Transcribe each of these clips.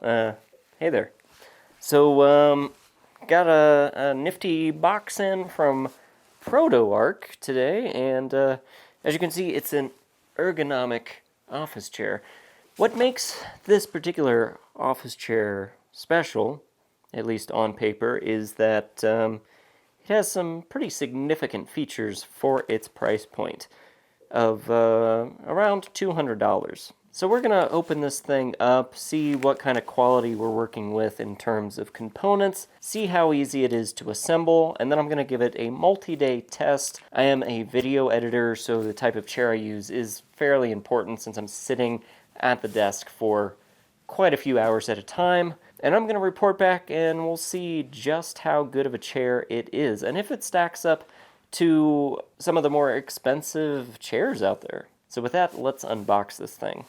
Hey there. So, got a nifty box in from ProtoArch today, and as you can see, it's an ergonomic office chair. What makes this particular office chair special, at least on paper, is that it has some pretty significant features for its price point of around $200. So we're going to open this thing up, see what kind of quality we're working with in terms of components, see how easy it is to assemble, and then I'm going to give it a multi-day test. I am a video editor, so the type of chair I use is fairly important since I'm sitting at the desk for quite a few hours at a time. And I'm going to report back and we'll see just how good of a chair it is, and if it stacks up to some of the more expensive chairs out there. So with that, let's unbox this thing.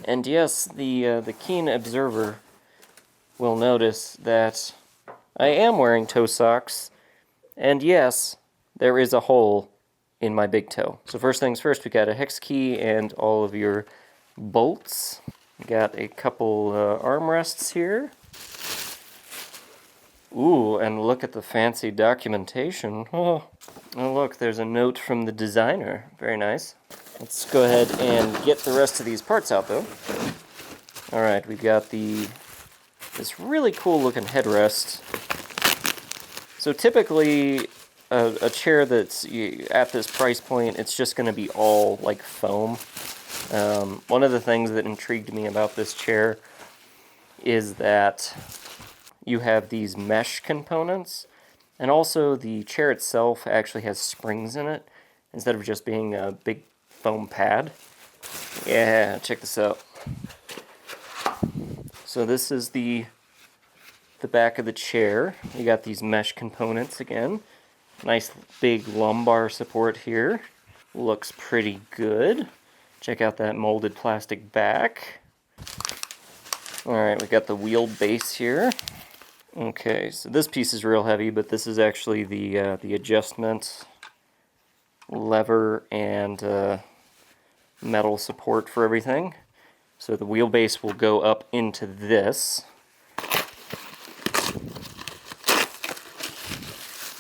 And yes, the keen observer will notice that I am wearing toe socks, and yes, there is a hole in my big toe. So first things first, we got a hex key and all of your bolts. We got a couple armrests here. Ooh, and look at the fancy documentation. Oh, look, there's a note from the designer. Very nice. Let's go ahead and get the rest of these parts out, though. Alright, we've got this really cool looking headrest. So typically, a chair that's at this price point, it's just going to be all like foam. One of the things that intrigued me about this chair is that you have these mesh components, and also the chair itself actually has springs in it instead of just being a big foam pad. Yeah, check this out. So this is the back of the chair. You got these mesh components again. Nice big lumbar support here. Looks pretty good. Check out that molded plastic back. Alright, we got the wheel base here. Okay, so this piece is real heavy, but this is actually the adjustment lever and metal support for everything. So the wheelbase will go up into this.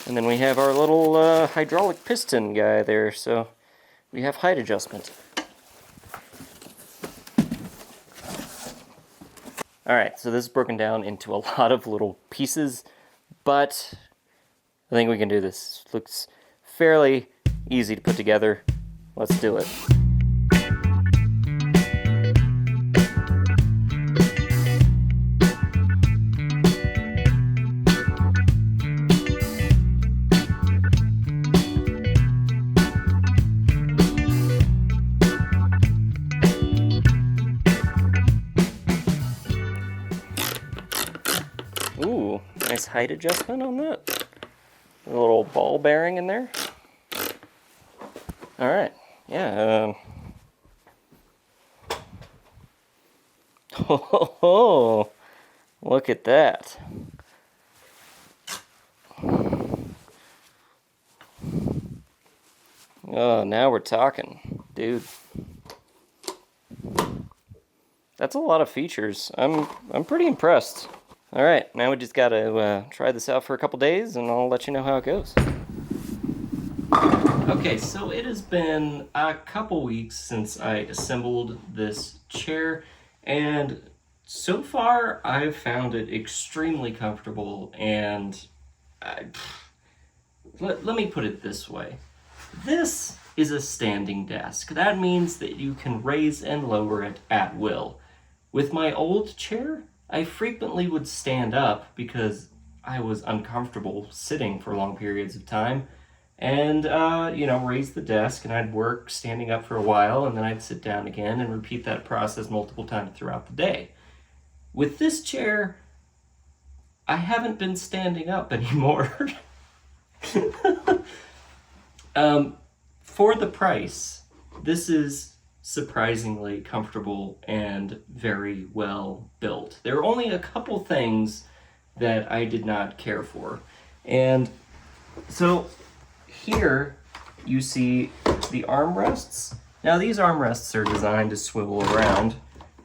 And then we have our little hydraulic piston guy there, so we have height adjustment. Alright, so this is broken down into a lot of little pieces, but I think we can do this. Looks fairly easy to put together. Let's do it. Ooh, nice height adjustment on that. A little ball bearing in there. Alright, yeah. Oh, look at that. Oh, now we're talking, dude. That's a lot of features. I'm pretty impressed. Alright, now we just gotta try this out for a couple days, and I'll let you know how it goes. Okay, so it has been a couple weeks since I assembled this chair, and so far I've found it extremely comfortable, and let me put it this way. This is a standing desk. That means that you can raise and lower it at will. With my old chair, I frequently would stand up because I was uncomfortable sitting for long periods of time, and raise the desk, and I'd work standing up for a while, and then I'd sit down again and repeat that process multiple times throughout the day. With this chair, I haven't been standing up anymore. For the price, this is surprisingly comfortable and very well built. There are only a couple things that I did not care for. And so here you see the armrests Now these armrests are designed to swivel around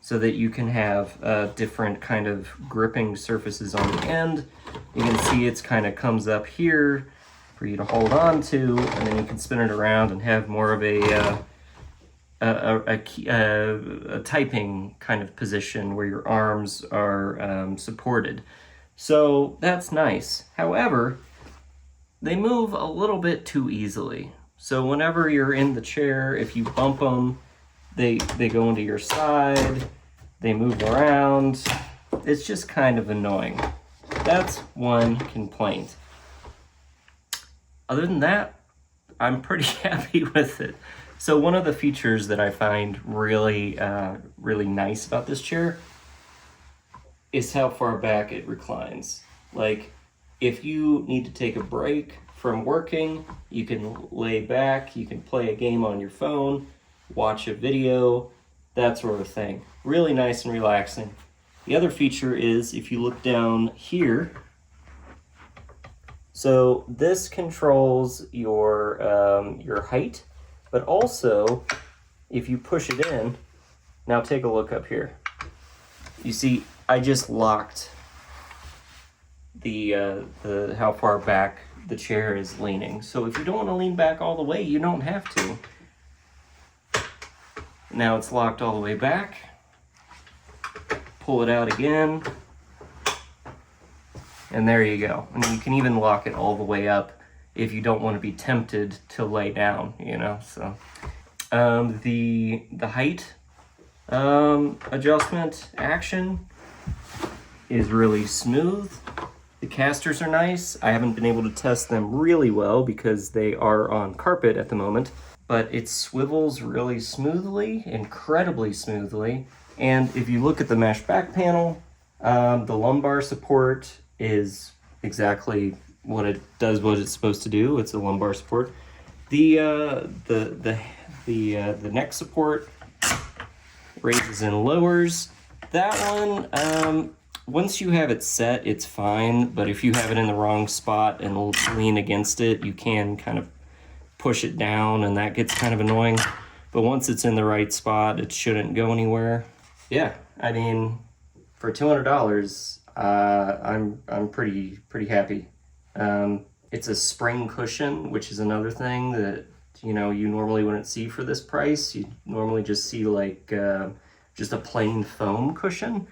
so that you can have different kind of gripping surfaces on the end. You can see it's kind of comes up here for you to hold on to, and then you can spin it around and have more of a typing kind of position where your arms are supported. So that's nice. However, they move a little bit too easily. So whenever you're in the chair, if you bump them, they go into your side, they move around. It's just kind of annoying. That's one complaint. Other than that, I'm pretty happy with it. So one of the features that I find really nice about this chair is how far back it reclines. Like, if you need to take a break from working, you can lay back, you can play a game on your phone, watch a video, that sort of thing. Really nice and relaxing. The other feature is if you look down here, so this controls your height, but also if you push it in, now take a look up here. You see, I just locked the how far back the chair is leaning. So if you don't want to lean back all the way, you don't have to. Now it's locked all the way back. Pull it out again. And there you go. And you can even lock it all the way up if you don't want to be tempted to lay down, you know. So the height adjustment action is really smooth. The casters are nice. I haven't been able to test them really well because they are on carpet at the moment, but it swivels really smoothly, incredibly smoothly. And if you look at the mesh back panel, the lumbar support is exactly what it does, what it's supposed to do. It's a lumbar support. The neck support raises and lowers. That one, once you have it set, it's fine, but if you have it in the wrong spot and lean against it, you can kind of push it down, and that gets kind of annoying. But once it's in the right spot, it shouldn't go anywhere. Yeah, I mean, for $200, I'm pretty happy. It's a spring cushion, which is another thing that you normally wouldn't see for this price. You normally just see like just a plain foam cushion.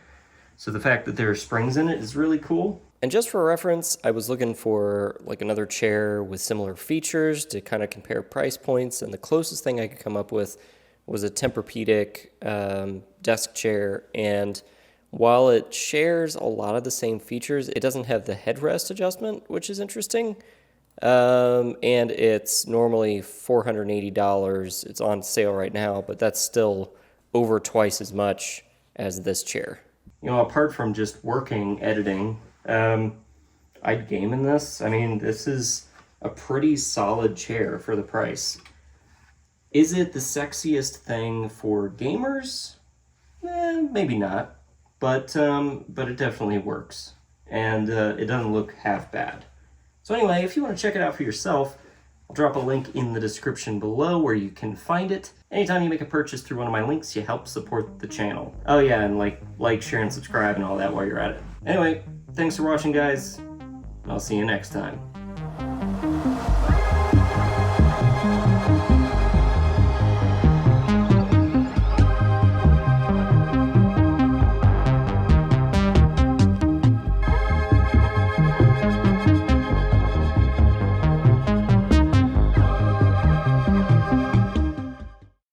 So the fact that there are springs in it is really cool. And just for reference, I was looking for like another chair with similar features to kind of compare price points, and the closest thing I could come up with was a Tempur-Pedic desk chair. And while it shares a lot of the same features, it doesn't have the headrest adjustment, which is interesting. And it's normally $480. It's on sale right now, but that's still over twice as much as this chair. Apart from just working, editing, I'd game in this. I mean, this is a pretty solid chair for the price. Is it the sexiest thing for gamers? Maybe not, but it definitely works, and it doesn't look half bad. So anyway, if you want to check it out for yourself, I'll drop a link in the description below where you can find it. Anytime you make a purchase through one of my links, you help support the channel. Oh yeah, and like, share, and subscribe and all that while you're at it. Anyway, thanks for watching, guys. I'll see you next time.